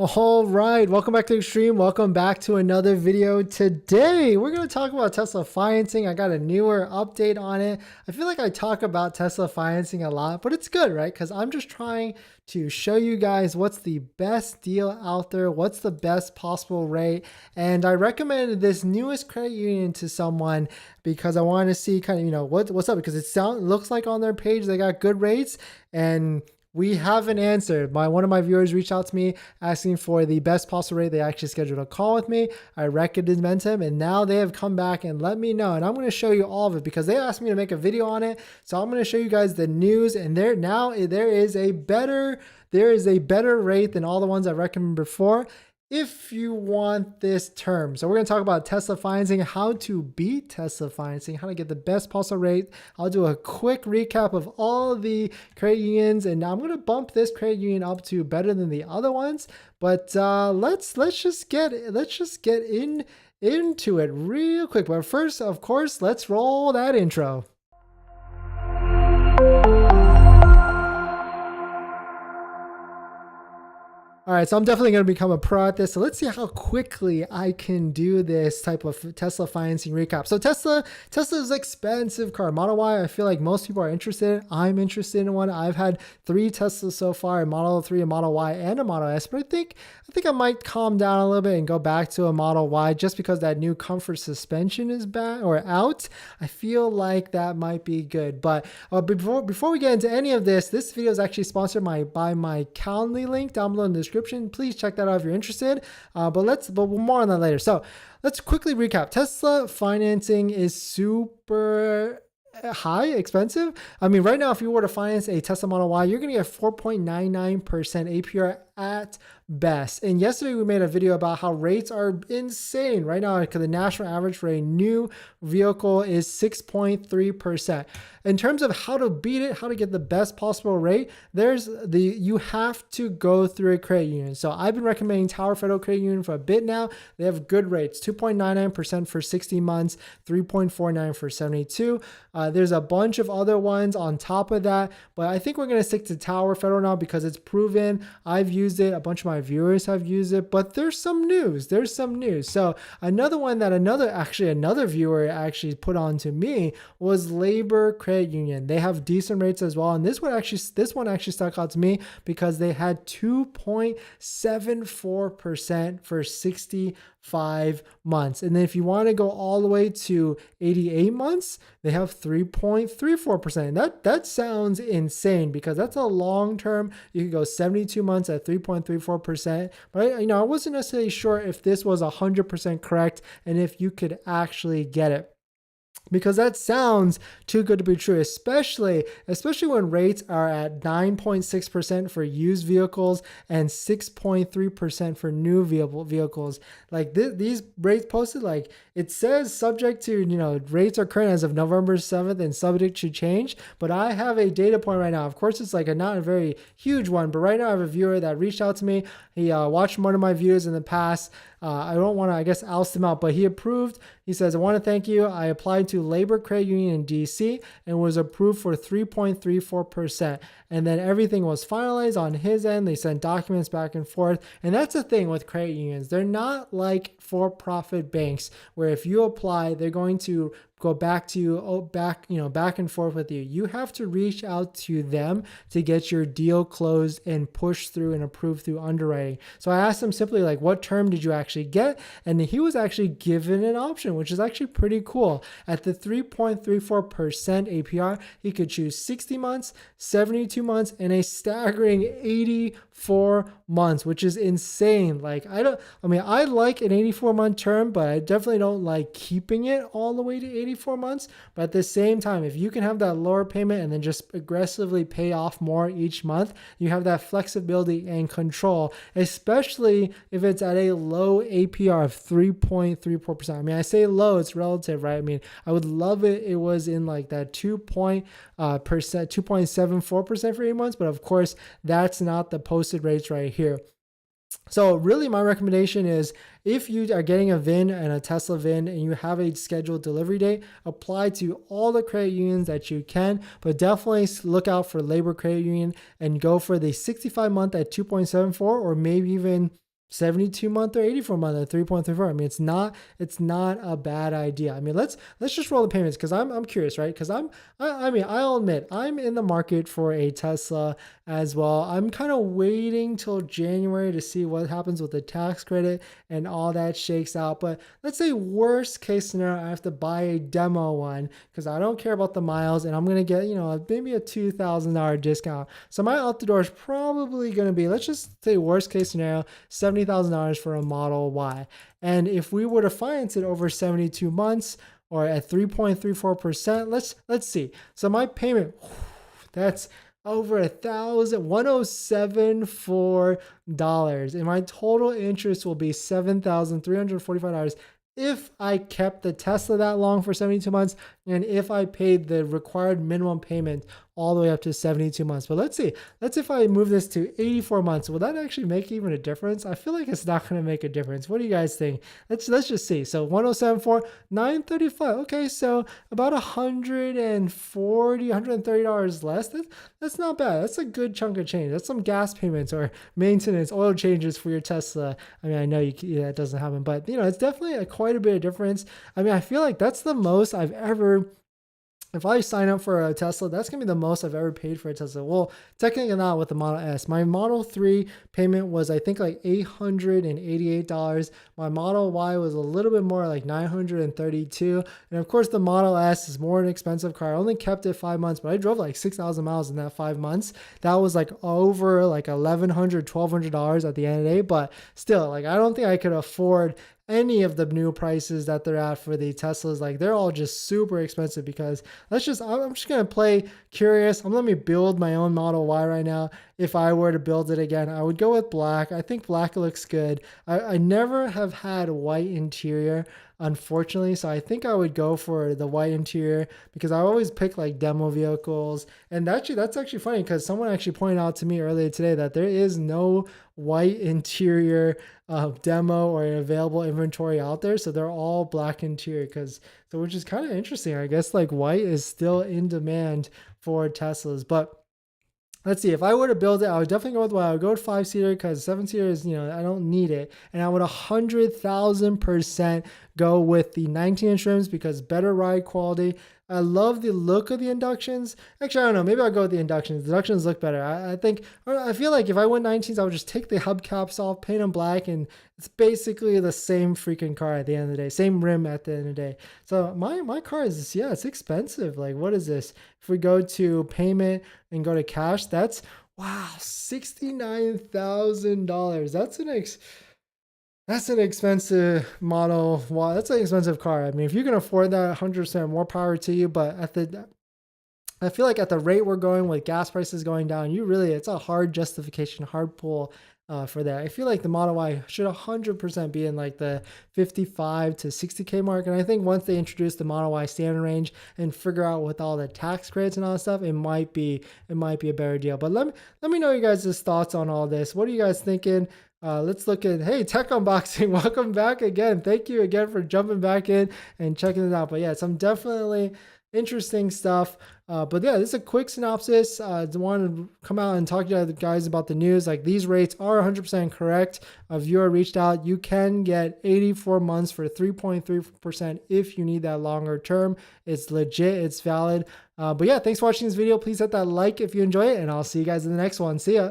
All right, welcome back to Extreme. Welcome back to another video. Today, we're going to talk about Tesla financing. I got a newer update on it. I feel like I talk about Tesla financing a lot, but it's good, right? Because I'm just trying to show you guys what's the best deal out there, what's the best possible rate. And I recommended this newest credit union to someone because I wanted to see kind of, what's up, because it looks like on their page they got good rates, and we have an answer. One of my viewers reached out to me asking for the best possible rate. They actually scheduled a call with me. I recommended him, and now they have come back and let me know. And I'm going to show you all of it because they asked me to make a video on it. So I'm going to show you guys the news. And there is a better rate than all the ones I recommended before, if you want this term. So we're going to talk about Tesla financing, how to beat Tesla financing, how to get the best possible rate. I'll do a quick recap of all the credit unions, and I'm going to bump this credit union up to better than the other ones. But let's just get into it real quick. But first, of course, let's roll that intro. All right, so I'm definitely going to become a pro at this. So let's see how quickly I can do this type of Tesla financing recap. So Tesla's expensive car. Model Y, I feel like most people are interested in. I'm interested in one. I've had 3 Teslas so far, a Model 3, a Model Y, and a Model S. But I think I might calm down a little bit and go back to a Model Y just because that new comfort suspension is back or out. I feel like that might be good. But before we get into any of this, this video is actually sponsored by my Calendly link down below in the description. Please check that out if you're interested. But more on that later. So let's quickly recap. Tesla financing is super expensive. I mean, right now, if you were to finance a Tesla Model Y, you're going to get 4.99% APR at best. And yesterday we made a video about how rates are insane right now, because the national average for a new vehicle is 6.3%. In terms of how to beat it, how to get the best possible rate, you have to go through a credit union. So I've been recommending Tower Federal Credit Union for a bit now. They have good rates, 2.99% for 60 months, 3.49 for 72. There's a bunch of other ones on top of that, but I think we're going to stick to Tower Federal now because it's proven. I've used it. A bunch of my viewers have used it, but there's some news. So another one that another viewer actually put on to me was Labor Credit Union. They have decent rates as well. And this one actually stuck out to me because they had 2.74% for 65 months. And then if you want to go all the way to 88 months, they have 3.34%. That sounds insane because that's a long term. You could go 72 months at 3.34%. But I wasn't necessarily sure if this was 100% correct and if you could actually get it, because that sounds too good to be true, especially when rates are at 9.6% for used vehicles and 6.3% for new vehicles. Like these rates posted, like it says subject to, rates are current as of November 7th and subject to change. But I have a data point right now. Of course, it's not a very huge one, but right now I have a viewer that reached out to me. He watched one of my videos in the past. I don't want to, oust him out, but he approved. He says, I want to thank you. I applied to Labor Credit Union in DC and was approved for 3.34%. And then everything was finalized on his end. They sent documents back and forth. And that's the thing with credit unions. They're not like for-profit banks where if you apply, they're going to go back to you, back and forth with you. You have to reach out to them to get your deal closed and pushed through and approved through underwriting. So I asked him simply, what term did you actually get? And he was actually given an option, which is actually pretty cool. At the 3.34% APR, he could choose 60 months, 72 months, and a staggering 84 months, which is insane. I like an 84-month term, but I definitely don't like keeping it all the way to 84 months. But at the same time, if you can have that lower payment and then just aggressively pay off more each month, you have that flexibility and control, especially if it's at a low APR of 3.34%. I say low, it's relative, right? I would love it was in that 2.74% for 8 months, but of course that's not the posted rates right here. So really my recommendation is, if you are getting a VIN and a Tesla VIN and you have a scheduled delivery date, apply to all the credit unions that you can, but definitely look out for Labor Credit Union and go for the 65 month at 2.74 or maybe even 72 month or 84 month at 3.34. I mean, it's not a bad idea. I mean, let's just roll the payments because I'm curious, right? Because I mean, I'll admit I'm in the market for a Tesla as well. I'm kind of waiting till January to see what happens with the tax credit and all that shakes out. But let's say worst case scenario, I have to buy a demo one because I don't care about the miles and I'm gonna get, you know, maybe a $2,000 discount. So my out the door is probably gonna be, let's just say worst case scenario, $70,000 for a Model Y. And if we were to finance it over 72 months or at 3.34%, let's see. So my payment, that's over $1,074, and my total interest will be $7,345 if I kept the Tesla that long for 72 months and if I paid the required minimum payment all the way up to 72 months. But let's see if I move this to 84 months, will that actually make even a difference? I feel like it's not going to make a difference. What do you guys think? Let's just see. So 107.4, 935. Okay, so about $130 less. That's not bad. That's a good chunk of change. That's some gas payments or maintenance, oil changes for your Tesla. I mean, I know that doesn't happen, but you know, it's definitely quite a bit of difference. I mean, I feel like that's the most I've ever, if I sign up for a Tesla, that's going to be the most I've ever paid for a Tesla. Well, technically not with the Model S. My Model 3 payment was, I think, like $888. My Model Y was a little bit more, like $932. And of course, the Model S is more an expensive car. I only kept it 5 months, but I drove like 6,000 miles in that 5 months. That was like over like $1,100, $1,200 at the end of the day. But still, like, I don't think I could afford any of the new prices that they're at for the Teslas. Like, they're all just super expensive because I'm just going to play curious. Let me build my own Model Y right now. If I were to build it again, I would go with black. I think black looks good. I never have had a white interior, unfortunately. So I think I would go for the white interior because I always pick like demo vehicles. And that's actually funny because someone actually pointed out to me earlier today that there is no white interior demo or available inventory out there. So they're all black interior which is kind of interesting. I guess like white is still in demand for Teslas. But let's see, if I were to build it, I would definitely go with white. I would go with 5-seater because 7-seater is, you know, I don't need it. And I would 100,000% go with the 19-inch rims because better ride quality. I love the look of the inductions. Actually, I don't know. Maybe I'll go with the inductions. The inductions look better. I feel like if I went 19s, I would just take the hubcaps off, paint them black, and it's basically the same freaking car at the end of the day. Same rim at the end of the day. So my car is, yeah, it's expensive. Like, what is this? If we go to payment and go to cash, that's, wow, $69,000. That's an expensive model. Wow, that's an expensive car. I mean, if you can afford that, 100% more power to you. But I feel like at the rate we're going with gas prices going down, it's a hard justification, hard pull for that. I feel like the Model Y should 100% be in like the 55 to 60K mark. And I think once they introduce the Model Y standard range and figure out with all the tax credits and all that stuff, it might be a better deal. But let me know you guys' thoughts on all this. What are you guys thinking? Let's look at, hey, tech unboxing. Welcome back again. Thank you again for jumping back in and checking it out. But yeah, some definitely interesting stuff. But yeah, this is a quick synopsis. I wanted to come out and talk to you guys about the news. Like, these rates are 100% correct. A viewer reached out. You can get 84 months for 3.3% if you need that longer term. It's legit. It's valid. But yeah, thanks for watching this video. Please hit that like if you enjoy it, and I'll see you guys in the next one. See ya.